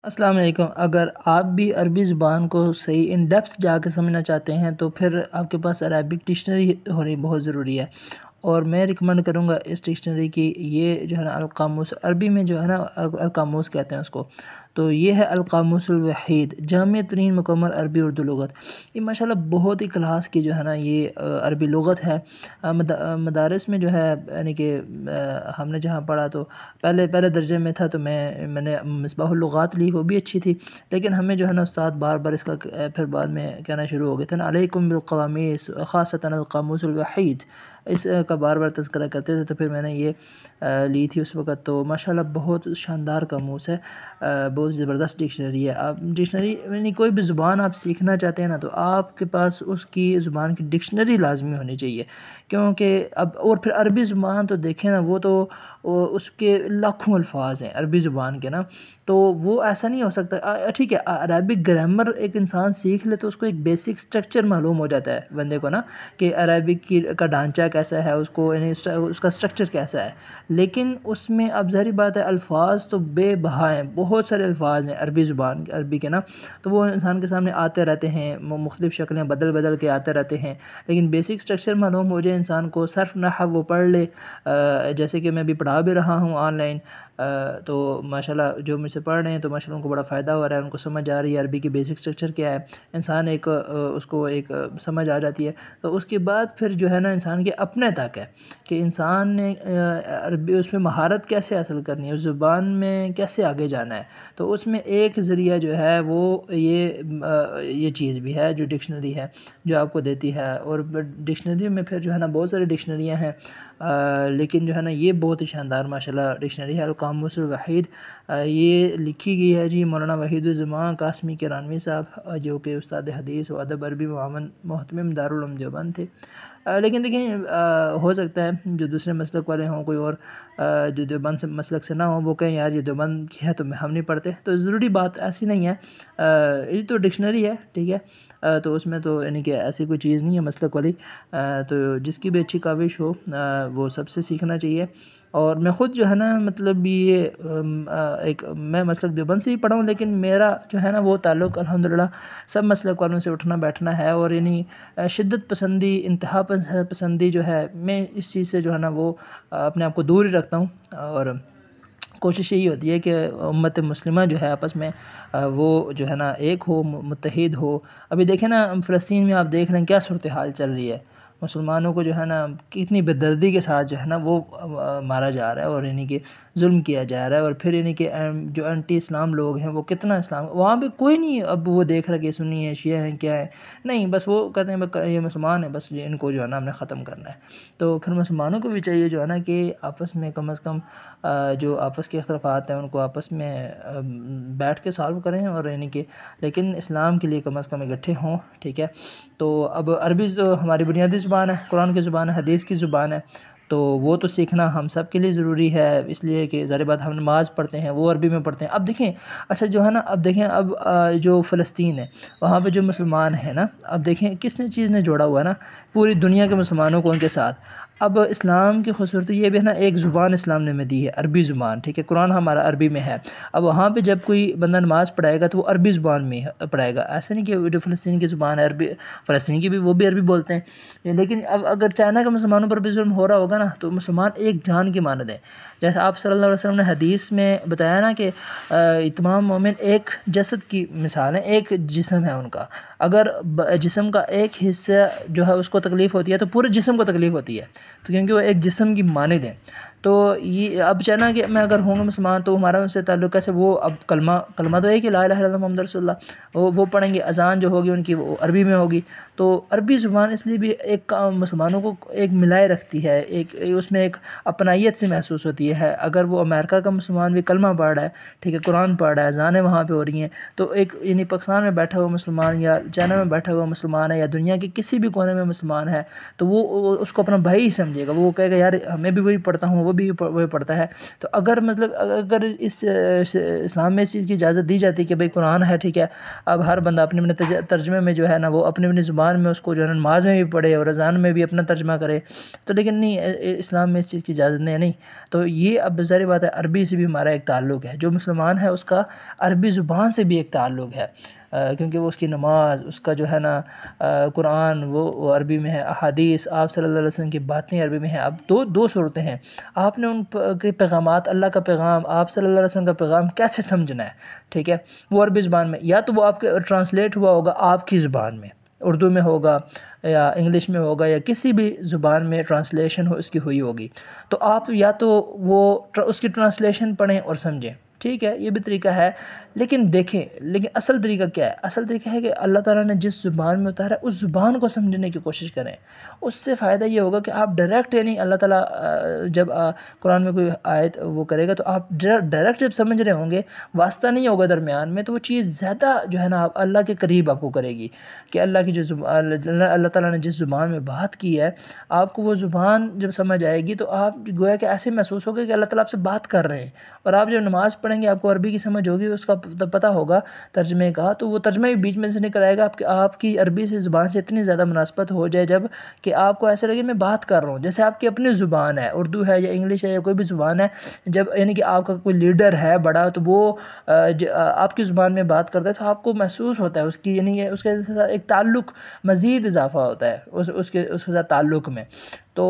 السلام علیکم۔ اگر آپ بھی عربی زبان کو صحیح ان ڈیپتھ جا کے سمجھنا چاہتے ہیں تو پھر آپ کے پاس عربک ڈکشنری ہونی بہت ضروری ہے، اور میں ریکمنڈ کروں گا اس ڈکشنری کی۔ یہ جو ہے نا القاموس، عربی میں جو ہے نا القاموس کہتے ہیں اس کو، تو یہ ہے القاموس الوحید جامع ترین مکمل عربی اردو لغت۔ یہ ماشاءاللہ بہت ہی کلاس کی جو ہے نا یہ عربی لغت ہے۔ مدارس میں جو ہے یعنی کہ ہم نے جہاں پڑھا تو پہلے درجے میں تھا، تو میں نے مصباح اللغات لی، وہ بھی اچھی تھی، لیکن ہمیں جو ہے نا استاد بار بار اس کا پھر بعد میں کہنا شروع ہو گئے تھے نا، علیکم بالقواميس خاصۃ القاموس الوحید، اس کا بار بار تذکرہ کرتے تھے، تو پھر میں نے یہ لی تھی اس وقت۔ تو ماشاءاللہ بہت شاندار قاموس ہے، بہت زبردست ڈکشنری ہے۔ آپ ڈکشنری یعنی کوئی بھی زبان آپ سیکھنا چاہتے ہیں نا، تو آپ کے پاس اس کی زبان کی ڈکشنری لازمی ہونی چاہیے، کیونکہ اور پھر عربی زبان تو دیکھیں نا، وہ تو اس کے لاکھوں الفاظ ہیں عربی زبان کے نا، تو وہ ایسا نہیں ہو سکتا۔ ٹھیک ہے، عربک گرامر ایک انسان سیکھ لے تو اس کو ایک بیسک سٹرکچر معلوم ہو جاتا ہے بندے کو نا، کہ عربک کا ڈھانچہ کیسا ہے، اس کو یعنی اس کا سٹرکچر کیسا ہے، لیکن اس میں اب ظاہری بات ہے الفاظ تو بے بہا ہیں، بہت سارے الفاظ ہیں عربی کے نا، تو وہ انسان کے سامنے آتے رہتے ہیں، مختلف شکلیں بدل کے آتے رہتے ہیں، لیکن بیسک سٹرکچر معلوم ہو جائے انسان کو، صرف نحو وہ پڑھ لے، جیسے کہ میں بھی پڑھا بھی رہا ہوں آن لائن، تو ماشاءاللہ جو مجھ سے پڑھ رہے ہیں تو ماشاءاللہ ان کو بڑا فائدہ ہو رہا ہے، ان کو سمجھ آ رہی ہے عربی کی بیسک سٹرکچر کیا ہے، انسان اس کو ایک سمجھ آ جاتی ہے۔ تو اس کے بعد پھر جو ہے نا انسان کے اپنے تک ہے کہ انسان نے عربی اس میں مہارت کیسے حاصل کرنی ہے، اس زبان میں کیسے آگے جانا ہے، تو اس میں ایک ذریعہ جو ہے وہ یہ چیز بھی ہے جو ڈکشنری ہے جو آپ کو دیتی ہے، اور ڈکشنری میں پھر جو ہے نا بہت ساری ڈکشنریاں ہیں، لیکن جو ہے نا یہ بہت ہی شاندار ماشاءاللہ ڈکشنری ہے القاموس الوحید۔ یہ لکھی گئی ہے جی مولانا وحید الزمان قاسمی کرانوی صاحب، جو کہ استاد حدیث و ادب عربی معاون محتمم دارالعلوم دیوبند تھے۔ لیکن دیکھیں ہو سکتا ہے جو دوسرے مسلک والے ہوں، کوئی اور جو دیوبند سے مسلک سے نہ ہوں، وہ کہیں یار یہ دیوبند کی ہے تو ہم نہیں پڑھتے، تو ضروری بات ایسی نہیں ہے، یہ تو ڈکشنری ہے، ٹھیک ہے، تو اس میں تو یعنی کہ ایسی کوئی چیز نہیں ہے مسلک والی، تو جس کی بھی اچھی کاوش ہو وہ سب سے سیکھنا چاہیے۔ اور میں خود جو ہے نا مطلب یہ میں مسلک دیوبند سے ہی پڑھا ہوں، لیکن میرا جو ہے نا وہ تعلق الحمدللہ سب مسلک والوں سے اٹھنا بیٹھنا ہے، اور یعنی شدت پسندی، انتہا پسندی جو ہے، میں اس چیز سے جو ہے نا وہ اپنے آپ کو دور ہی رکھتا ہوں، اور کوشش یہی ہوتی ہے کہ امت مسلمہ جو ہے آپس میں وہ جو ہے نا ایک ہو، متحد ہو۔ ابھی دیکھیں نا فلسطین میں آپ دیکھ رہے ہیں کیا صورتحال چل رہی ہے، مسلمانوں کو جو ہے نا کتنی بے دردی کے ساتھ جو ہے نا وہ مارا جا رہا ہے، اور یعنی کہ ظلم کیا جا رہا ہے، اور پھر یعنی کہ جو انٹی اسلام لوگ ہیں وہ کتنا اسلام وہاں پہ کوئی نہیں اب وہ دیکھ رہا کہ سنی ہے، شیعہ ہیں، کیا ہے، نہیں، بس وہ کہتے ہیں یہ مسلمان ہیں، بس ان کو جو ہے نا ہم نے ختم کرنا ہے۔ تو پھر مسلمانوں کو بھی چاہیے جو ہے نا کہ آپس میں کم از کم جو آپس کے اختلافات ہیں ان کو آپس میں بیٹھ کے سالو کریں، اور یعنی کہ لیکن اسلام کے لیے کم از کم اکٹھے ہوں، ٹھیک ہے۔ تو اب عربی تو ہماری بنیادی زبان ہے، قرآن کی زبان ہے، حدیث کی زبان ہے، تو وہ تو سیکھنا ہم سب کے لیے ضروری ہے، اس لیے کہ ظاہر بات ہم نماز پڑھتے ہیں وہ عربی میں پڑھتے ہیں۔ اب دیکھیں اچھا جو ہے نا، اب دیکھیں اب جو فلسطین ہے وہاں پہ جو مسلمان ہیں نا، اب دیکھیں کس نے چیز نے جوڑا ہوا ہے نا پوری دنیا کے مسلمانوں کو ان کے ساتھ۔ اب اسلام کی خوبصورتی یہ بھی ہے نا، ایک زبان اسلام نے ہمیں دی ہے، عربی زبان، ٹھیک ہے، قرآن ہمارا عربی میں ہے۔ اب وہاں پہ جب کوئی بندہ نماز پڑھائے گا تو وہ عربی زبان میں پڑھائے گا، ایسا نہیں کہ جو فلسطین کی زبان ہے عربی، فلسطین کی بھی وہ بھی عربی بولتے ہیں، لیکن اب اگر چائنا کے مسلمانوں پر بھی ظلم ہو رہا ہوگا نا تو مسلمان ایک جان کی مانند ہیں، جیسے آپ صلی اللہ علیہ وسلم نے حدیث میں بتایا نا کہ تمام مومن ایک جسد کی مثال ہیں، ایک جسم ہے ان کا، اگر جسم کا ایک حصہ جو ہے اس کو تکلیف ہوتی ہے تو پورے جسم کو تکلیف ہوتی ہے، تو کیونکہ وہ ایک جسم کی مانند ہیں۔ تو یہ اب چاہنا کہ میں اگر ہوں گا مسلمان تو ہمارا ان سے تعلق کیسے، وہ اب کلمہ تو ہے کہ لا الہ الا اللہ محمد رسول اللہ، وہ پڑھیں گے، اذان جو ہوگی ان کی وہ عربی میں ہوگی، تو عربی زبان اس لیے بھی ایک مسلمانوں کو ایک ملائے رکھتی ہے، ایک اس میں ایک اپنائیت سے محسوس ہوتی ہے۔ اگر وہ امریکہ کا مسلمان بھی کلمہ پڑھ رہا ہے، ٹھیک ہے، قرآن پڑھ رہا ہے، اذانیں وہاں پہ ہو رہی ہیں، تو ایک یعنی پاکستان میں بیٹھا ہوا مسلمان یا چائنا میں بیٹھا ہوا مسلمان ہے یا دنیا کے کسی بھی کونے میں مسلمان ہے، تو وہ اس کو اپنا بھائی ہی سمجھے گا، وہ کہے گا یار میں بھی وہی پڑھتا ہوں، وہ بھی وہ پڑھتا ہے. تو اگر مطلب اگر اس اسلام میں اس چیز کی اجازت دی جاتی کہ بھئی قرآن ہے ٹھیک ہے، اب ہر بندہ اپنے اپنے ترجمے میں جو ہے نا وہ اپنی اپنی زبان میں اس کو جو ہے نماز میں بھی پڑھے اور اذان میں بھی اپنا ترجمہ کرے، تو لیکن نہیں، اسلام میں اس چیز کی اجازت نہیں. تو یہ اب ظاہر بات ہے عربی سے بھی ہمارا ایک تعلق ہے. جو مسلمان ہے اس کا عربی زبان سے بھی ایک تعلق ہے، کیونکہ وہ اس کی نماز، اس کا جو ہے نا قرآن وہ عربی میں ہے، احادیث آپ صلی اللہ علیہ وسلم کی باتیں عربی میں ہیں. اب دو صورتیں ہیں، آپ نے ان کے پیغامات، اللہ کا پیغام، آپ صلی اللہ علیہ وسلم کا پیغام کیسے سمجھنا ہے، ٹھیک ہے، وہ عربی زبان میں، یا تو وہ آپ کے ٹرانسلیٹ ہوا ہوگا آپ کی زبان میں، اردو میں ہوگا یا انگلش میں ہوگا یا کسی بھی زبان میں ٹرانسلیشن اس کی ہوئی ہوگی. تو آپ یا تو وہ اس کی ٹرانسلیشن پڑھیں اور سمجھیں، ٹھیک ہے، یہ بھی طریقہ ہے. لیکن دیکھیں، لیکن اصل طریقہ کیا ہے؟ اصل طریقہ ہے کہ اللہ تعالیٰ نے جس زبان میں اتارا ہے اس زبان کو سمجھنے کی کوشش کریں. اس سے فائدہ یہ ہوگا کہ آپ ڈائریکٹ، یعنی اللہ تعالیٰ جب قرآن میں کوئی آیت وہ کرے گا تو آپ ڈائریکٹ جب سمجھ رہے ہوں گے، واسطہ نہیں ہوگا درمیان میں، تو وہ چیز زیادہ جو ہے نا اللہ کے قریب آپ کو کرے گی. کہ اللہ کی جو اللہ تعالیٰ نے جس زبان میں بات کی ہے، آپ کو وہ زبان جب سمجھ آئے گی تو آپ گویا کہ ایسے محسوس ہوگا کہ اللہ تعالیٰ آپ سے بات کر رہے ہیں. اور آپ جب نماز پڑھیں گے آپ کو عربی کی سمجھ ہوگی، اس کا پتہ ہوگا ترجمے کا، تو وہ ترجمہ بھی بیچ میں سے نکل آئے گا. آپ کی عربی سے زبان سے اتنی زیادہ مناسبت ہو جائے جب کہ آپ کو ایسا لگے میں بات کر رہا ہوں جیسے آپ کی اپنی زبان ہے، اردو ہے یا انگلش ہے یا کوئی بھی زبان ہے. جب یعنی کہ آپ کا کوئی لیڈر ہے بڑا، تو وہ آپ کی زبان میں بات کرتا ہے تو آپ کو محسوس ہوتا ہے اس کی، یعنی اس کے ساتھ ایک تعلق، مزید اضافہ ہوتا ہے اس کے ساتھ تعلق میں. تو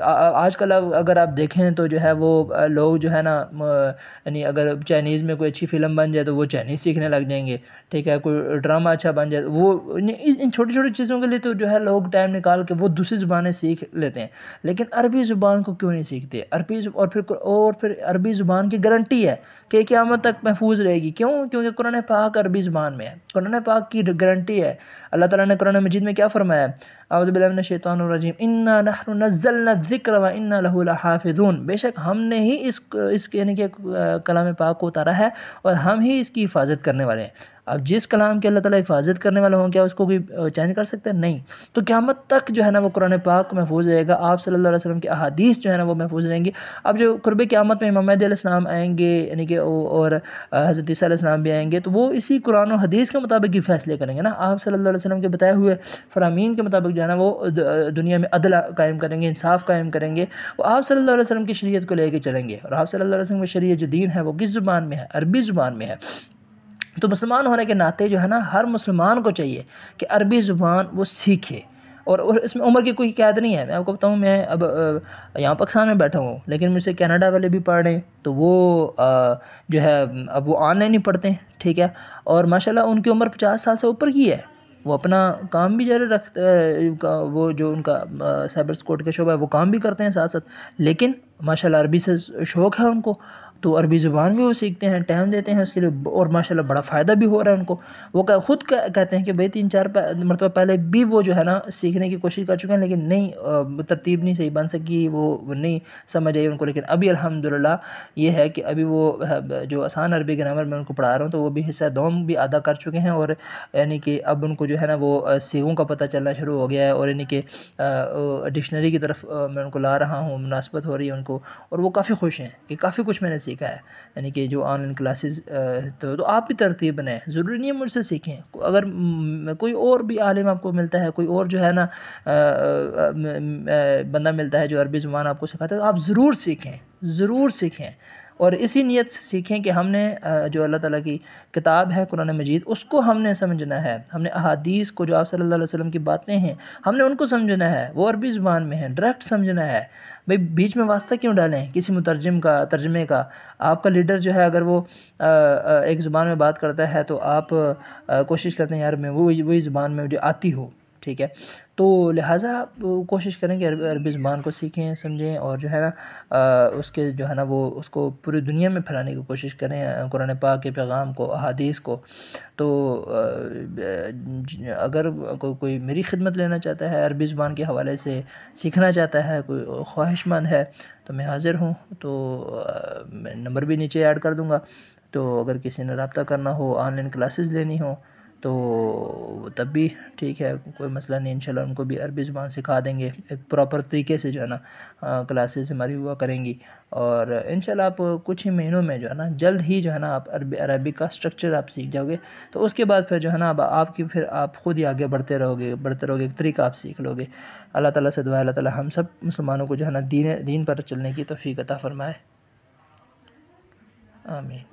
آج کل اگر آپ دیکھیں تو جو ہے وہ لوگ جو ہے نا، یعنی اگر چائنیز میں کوئی اچھی فلم بن جائے تو وہ چائنیز سیکھنے لگ جائیں گے، ٹھیک ہے، کوئی ڈرامہ اچھا بن جائے تو وہ ان چھوٹی چھوٹی چیزوں کے لیے تو جو ہے لوگ ٹائم نکال کے وہ دوسری زبانیں سیکھ لیتے ہیں. لیکن عربی زبان کو کیوں نہیں سیکھتے؟ عربی اور پھر عربی زبان کی گارنٹی ہے کہ قیامت تک محفوظ رہے گی. کیوں؟ کیونکہ قرآن پاک عربی زبان میں ہے. قرآن پاک کی گارنٹی ہے. اللہ تعالیٰ نے قرآن مجید میں کیا فرمایا ہے؟ اعوذ باللہ من الشیطان الرجیم، انا نحن نزلنا الذکر وانا لہ لحافظون، بے شک ہم نے ہی اس یعنی کہ کلام پاک کو اتارا ہے اور ہم ہی اس کی حفاظت کرنے والے ہیں. اب جس کلام کی اللہ تعالیٰ حفاظت کرنے والا ہوں، کیا اس کو کوئی چینج کر سکتا ہے؟ نہیں. تو قیامت تک جو ہے نا وہ قرآن پاک محفوظ رہے گا، آپ صلی اللہ علیہ وسلم کی احادیث جو ہے نا وہ محفوظ رہیں گی. اب جو قرب قیامت میں امام مہدی علیہ السلام آئیں گے، یعنی کہ اور حضرت عیسیٰ علیہ السلام بھی آئیں گے، تو وہ اسی قرآن و حدیث کے مطابق ہی فیصلے کریں گے نا. آپ صلی اللہ علیہ وسلم کے بتائے ہوئے فرامین کے مطابق جو ہے نا وہ دنیا میں عدل قائم کریں گے، انصاف قائم کریں گے. وہ آپ صلی اللہ علیہ وسلم کی شریعت کو لے کے چلیں گے. اور آپ صلی اللہ علیہ وسلم کی شریعت جو دین ہے وہ کس زبان میں ہے؟ عربی زبان میں ہے. تو مسلمان ہونے کے ناطے جو ہے نا ہر مسلمان کو چاہیے کہ عربی زبان وہ سیکھے. اور اس میں عمر کی کوئی قید نہیں ہے. میں آپ کو بتاؤں، میں اب یہاں پاکستان میں بیٹھا ہوں، لیکن مجھ سے کینیڈا والے بھی پڑھ رہے ہیں، تو وہ جو ہے اب وہ آن لائن ہی پڑھتے ہیں، ٹھیک ہے، اور ماشاءاللہ ان کی عمر 50 سال سے اوپر کی ہے. وہ اپنا کام بھی جاری رکھتے، وہ جو ان کا سائبر سیکورٹی کا شعبہ ہے وہ کام بھی کرتے ہیں ساتھ ساتھ، لیکن ماشاءاللہ عربی سے شوق ہے ان کو، تو عربی زبان بھی وہ سیکھتے ہیں، ٹائم دیتے ہیں اس کے لیے، اور ماشاءاللہ بڑا فائدہ بھی ہو رہا ہے ان کو. وہ خود کہتے ہیں کہ بھئی 3-4 مرتبہ پہلے بھی وہ جو ہے نا سیکھنے کی کوشش کر چکے ہیں، لیکن نہیں، ترتیب نہیں صحیح بن سکی، وہ نہیں سمجھ آئی ان کو. لیکن ابھی الحمدللہ یہ ہے کہ ابھی وہ جو آسان عربی گرامر میں ان کو پڑھا رہا ہوں، تو وہ بھی حصہ دوم بھی ادا کر چکے ہیں، اور یعنی کہ اب ان کو جو ہے نا وہ سیغوں کا پتہ چلنا شروع ہو گیا ہے، اور یعنی کہ ڈکشنری کی طرف میں ان کو لا رہا ہوں، مناسبت ہو رہی ہے ان کو، اور وہ کافی خوش ہیں کہ کافی کچھ میں نے سیکھا ہے. یعنی کہ جو آن لائن کلاسز، تو آپ بھی ترتیب بنائیں، ضروری نہیں ہے مجھ سے سیکھیں. اگر کوئی اور بھی عالم آپ کو ملتا ہے، کوئی اور جو ہے نا بندہ ملتا ہے جو عربی زبان آپ کو سکھاتا ہے، تو آپ ضرور سیکھیں، ضرور سیکھیں. اور اسی نیت سے سیکھیں کہ ہم نے جو اللہ تعالیٰ کی کتاب ہے قرآن مجید، اس کو ہم نے سمجھنا ہے. ہم نے احادیث کو، جو آپ صلی اللہ علیہ وسلم کی باتیں ہیں، ہم نے ان کو سمجھنا ہے. وہ عربی زبان میں ہے، ڈائریکٹ سمجھنا ہے. بھئی بیچ میں واسطہ کیوں ڈالیں کسی مترجم کا، ترجمے کا؟ آپ کا لیڈر جو ہے اگر وہ ایک زبان میں بات کرتا ہے تو آپ کوشش کرتے ہیں یار میں وہی زبان میں مجھے آتی ہو، ٹھیک ہے. تو لہٰذا کوشش کریں کہ عربی زبان کو سیکھیں، سمجھیں، اور جو ہے نا اس کے جو ہے نا وہ اس کو پوری دنیا میں پھیلانے کی کوشش کریں، قرآن پاک کے پیغام کو، احادیث کو. تو اگر کوئی میری خدمت لینا چاہتا ہے، عربی زبان کے حوالے سے سیکھنا چاہتا ہے، کوئی خواہش مند ہے، تو میں حاضر ہوں. تو میں نمبر بھی نیچے ایڈ کر دوں گا. تو اگر کسی نے رابطہ کرنا ہو، آن لائن کلاسز لینی ہو، تو تب بھی ٹھیک ہے، کوئی مسئلہ نہیں، انشاءاللہ ان کو بھی عربی زبان سکھا دیں گے، ایک پراپر طریقے سے جو ہے نا کلاسز ہماری ہوا کریں گی، اور انشاءاللہ آپ کچھ ہی مہینوں میں جو ہے نا جلد ہی جو ہے نا آپ عربی کا اسٹرکچر آپ سیکھ جاؤ گے، تو اس کے بعد پھر جو ہے نا اب آپ خود ہی آگے بڑھتے رہو گے، ایک طریقہ آپ سیکھ لو گے۔ اللہ تعالیٰ سے دعا ہے اللہ تعالیٰ ہم سب مسلمانوں کو جو ہے نا دین پر چلنے کی توفیق عطا فرمائے، آمین۔